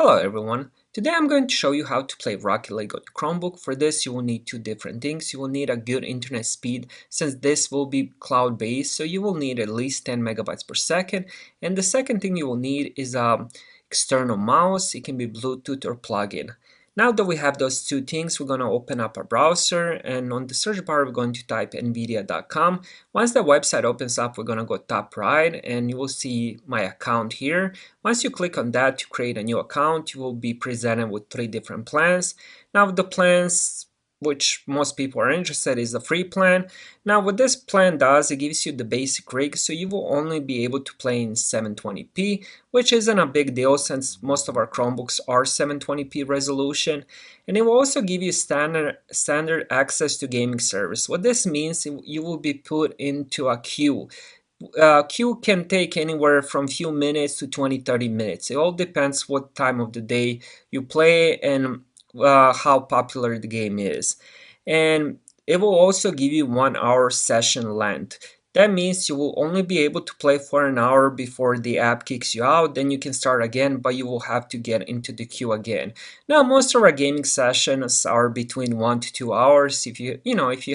Hello everyone. Today I'm going to show you how to play Rocket League on your Chromebook. For this you will need two different things. You will need a good internet speed since this will be cloud based, so you will need at least 10 megabytes per second. And the second thing you will need is a external mouse. It can be Bluetooth or plug-in. Now that we have those two things, we're going to open up our browser, and on the search bar we're going to type nvidia.com. Once the website opens up, we're going to go top right and you will see my account here. Once you click on that to create a new account, you will be presented with three different plans. Now the plans which most people are interested is the free plan. Now what this plan does, it gives you the basic rig, so you will only be able to play in 720p, which isn't a big deal since most of our Chromebooks are 720p resolution. And it will also give you standard access to gaming service. What this means, you will be put into a queue. Queue can take anywhere from few minutes to 20-30 minutes. It all depends what time of the day you play and how popular the game is. And it will also give you 1 hour session length. That means you will only be able to play for an hour before the app kicks you out. Then you can start again, but you will have to get into the queue again. Now most of our gaming sessions are between 1 to 2 hours. If you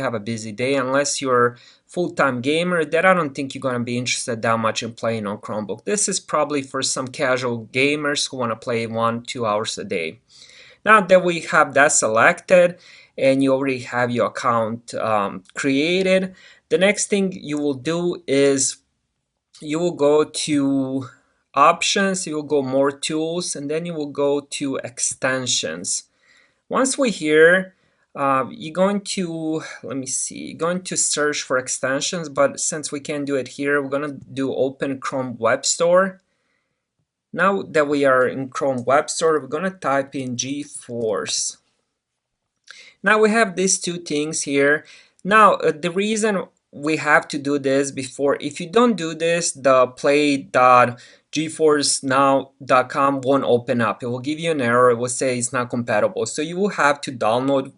have a busy day, unless you're full-time gamer, that I don't think you're going to be interested that much in playing on Chromebook. This is probably for some casual gamers who want to play 1-2 hours a day. Now that we have that selected and you already have your account created, the next thing you will do is you will go to options, you will go more tools, and then you will go to extensions. Once we're here, you're going to, let me see, you're going to search for extensions, but since we can't do it here, we're going to do Open Chrome Web Store. Now that we are in Chrome Web Store, we're going to type in GeForce. Now we have these two things here. Now the reason we have to do this before, if you don't do this, the play.geforcenow.com won't open up. It will give you an error. It will say it's not compatible. So you will have to download,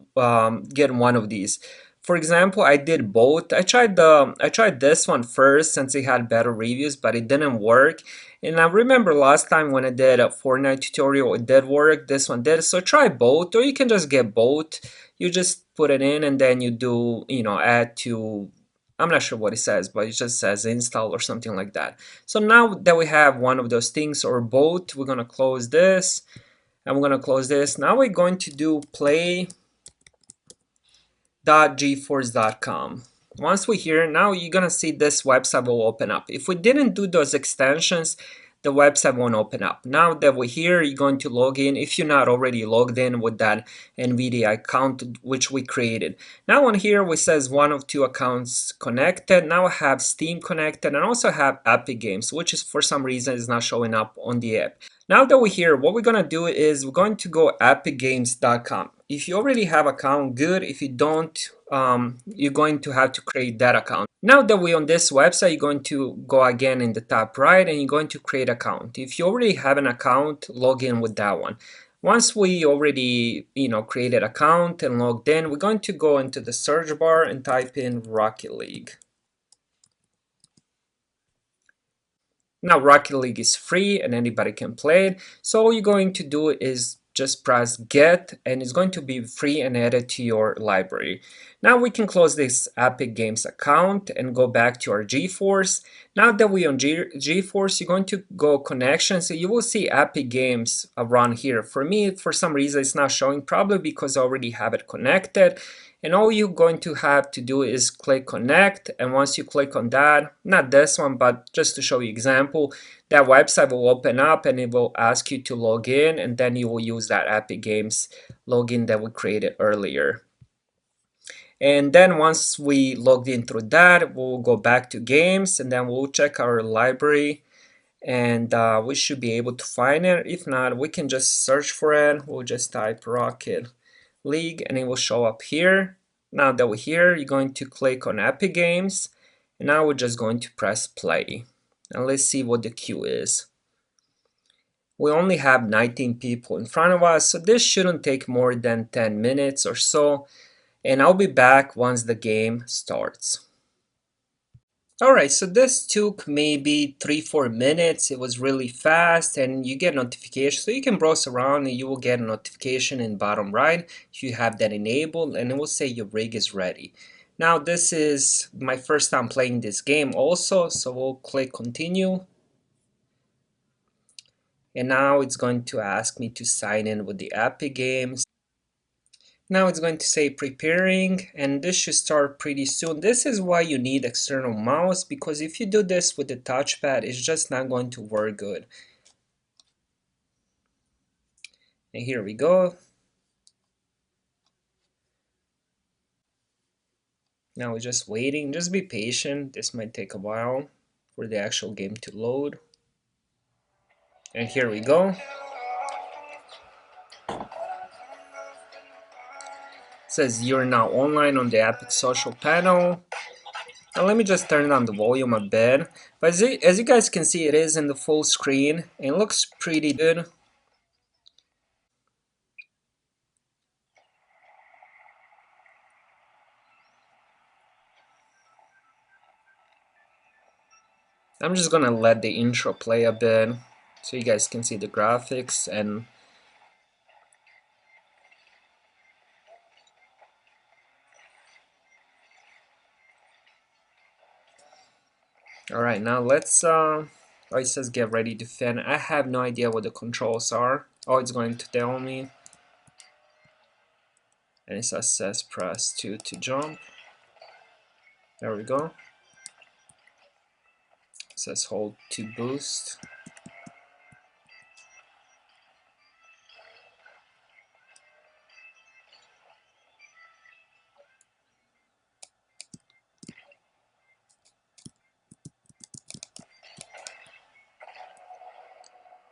get one of these. For example, I did both. I tried this one first since it had better reviews, but it didn't work. And I remember last time when I did a Fortnite tutorial, it did work. This one did. So try both, or you can just get both. You just put it in and then you do, add to, I'm not sure what it says, but it just says install or something like that. So now that we have one of those things or both, we're going to close this and we're going to close this. Now we're going to do play.geforce.com. Once we're here, now you're going to see this website will open up. If we didn't do those extensions, the website won't open up. Now that we're here, you're going to log in if you're not already logged in with that NVIDIA account which we created. Now on here, we says one of two accounts connected. Now I have Steam connected and also have Epic Games, which is for some reason is not showing up on the app. Now that we're here, what we're going to do is we're going to go epicgames.com. If you already have account, good. If you don't, you're going to have to create that account. Now that we're on this website, you're going to go again in the top right and you're going to create account. If you already have an account, log in with that one. Once we already created account and logged in, we're going to go into the search bar and type in Rocket League. Now Rocket League is free and anybody can play it. So all you're going to do is just press get and it's going to be free and added to your library. Now we can close this Epic Games account and go back to our GeForce. Now that we're on GeForce, you're going to go connections. So you will see Epic Games around here. For me, for some reason, it's not showing, probably because I already have it connected. And all you're going to have to do is click connect, and once you click on that, not this one, but just to show you example, that website will open up and it will ask you to log in, and then you will use that Epic Games login that we created earlier. And then once we logged in through that, we'll go back to games and then we'll check our library and we should be able to find it. If not, we can just search for it. We'll just type Rocket League and it will show up here. Now that we're here, you're going to click on Epic Games and now we're just going to press play and let's see what the queue is. We only have 19 people in front of us, so this shouldn't take more than 10 minutes or so, and I'll be back once the game starts. Alright, so this took maybe 3-4 minutes. It was really fast and you get notifications. So you can browse around and you will get a notification in bottom right if you have that enabled, and it will say your rig is ready. Now this is my first time playing this game also, so we'll click continue. And now it's going to ask me to sign in with the Epic Games. Now it's going to say preparing, and this should start pretty soon. This is why you need external mouse, because if you do this with the touchpad, it's just not going to work good. And here we go. Now we're just waiting. Just be patient. This might take a while for the actual game to load. And here we go. It says you're now online on the Epic Social panel. Now let me just turn down the volume a bit. But as you guys can see, it is in the full screen and it looks pretty good. I'm just gonna let the intro play a bit so you guys can see the graphics. And alright, now let's oh, it says get ready to fin. I have no idea what the controls are. Oh, it's going to tell me. And it says press 2 to jump. There we go. It says hold to boost.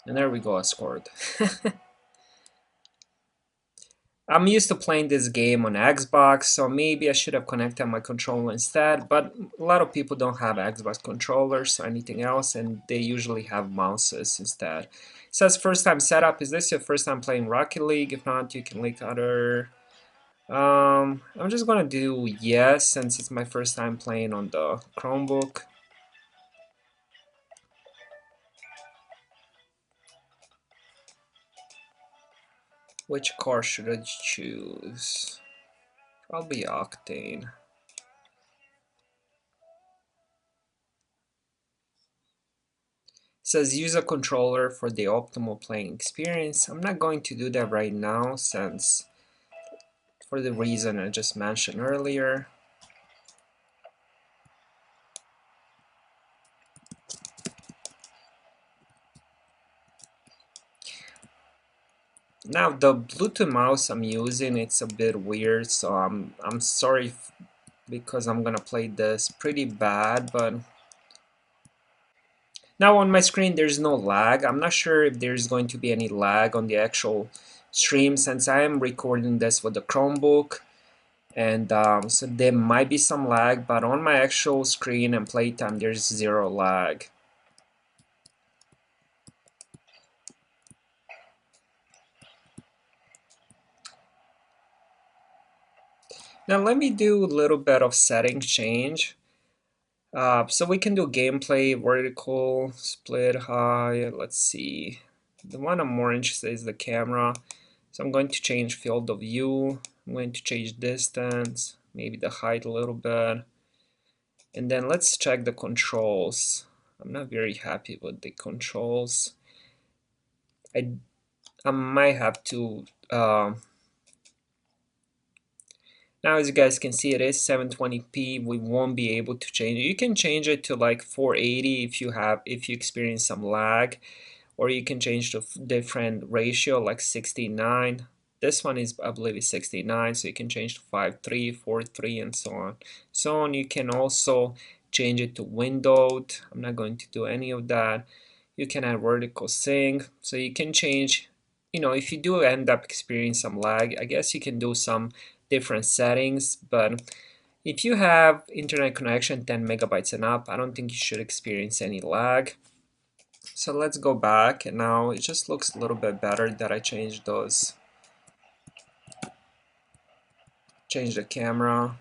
And there we go, I scored. I'm used to playing this game on Xbox, so maybe I should have connected my controller instead, but a lot of people don't have Xbox controllers or anything else, and they usually have mouses instead. It says first time setup. Is this your first time playing Rocket League? If not, you can link other. I'm just gonna do yes, since it's my first time playing on the Chromebook. Which car should I choose? Probably Octane. It says use a controller for the optimal playing experience. I'm not going to do that right now, since for the reason I just mentioned earlier. Now the Bluetooth mouse I'm using, it's a bit weird, so I'm sorry because I'm gonna play this pretty bad. But now on my screen there's no lag. I'm not sure if there's going to be any lag on the actual stream, since I am recording this with the Chromebook, and so there might be some lag, but on my actual screen and playtime there's zero lag. Now let me do a little bit of setting change. So we can do gameplay, vertical, split, high. Let's see. The one I'm more interested in is the camera. So I'm going to change field of view. I'm going to change distance, maybe the height a little bit. And then let's check the controls. I'm not very happy with the controls. I might have to now, as you guys can see, it is 720p. We won't be able to change it. You can change it to like 480 if you experience some lag, or you can change to different ratio like 69. This one is, I believe, is 69, so you can change to 5.3, 4.3, and so on. So on. You can also change it to windowed. I'm not going to do any of that. You can add vertical sync, so you can change. If you do end up experiencing some lag, I guess you can do some different settings, but if you have internet connection 10 megabytes and up, I don't think you should experience any lag. So let's go back, and now it just looks a little bit better that I changed those. Change the camera.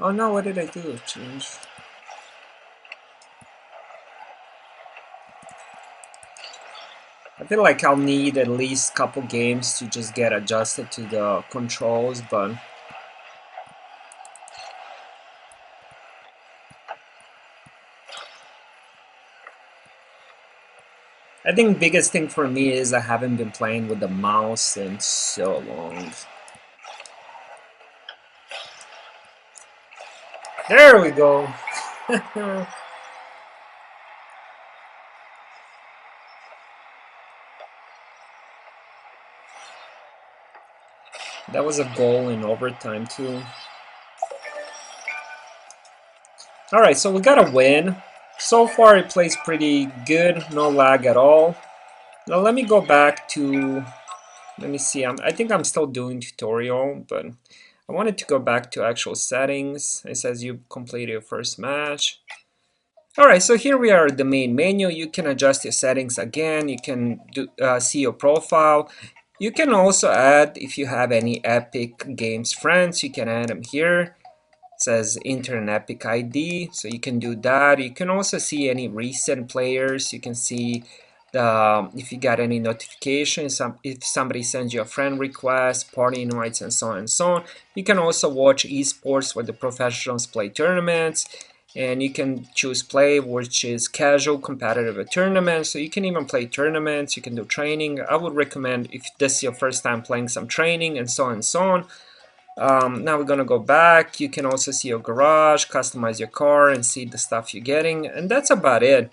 Oh no, what did I do? Change. I feel like I'll need at least a couple games to just get adjusted to the controls, but I think biggest thing for me is I haven't been playing with the mouse in so long. There we go. That was a goal in overtime too. Alright, so we got a win. So far it plays pretty good, no lag at all. Now let me go back to, let me see, I think I'm still doing tutorial, but I wanted to go back to actual settings. It says you completed your first match. Alright, so here we are at the main menu. You can adjust your settings again. You can see your profile. You can also add, if you have any Epic Games friends, you can add them here. It says enter an Epic ID, so you can do that. You can also see any recent players. You can see if you got any notifications, if somebody sends you a friend request, party invites, and so on and so on. You can also watch esports where the professionals play tournaments, and you can choose play, which is casual competitive tournaments. So you can even play tournaments, you can do training. I would recommend if this is your first time playing some training, and so on and so on. Now we're gonna go back. You can also see your garage, customize your car, and see the stuff you're getting, and that's about it.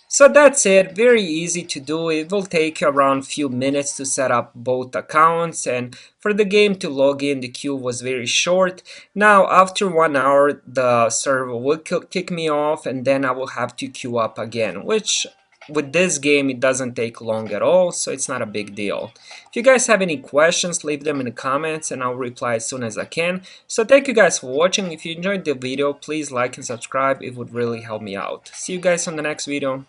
So that's it, very easy to do. It will take you around few minutes to set up both accounts, and for the game to log in, the queue was very short. Now after 1 hour the server will kick me off, and then I will have to queue up again, which with this game it doesn't take long at all, so it's not a big deal. If you guys have any questions, leave them in the comments and I'll reply as soon as I can. So thank you guys for watching. If you enjoyed the video, please like and subscribe. It would really help me out. See you guys on the next video.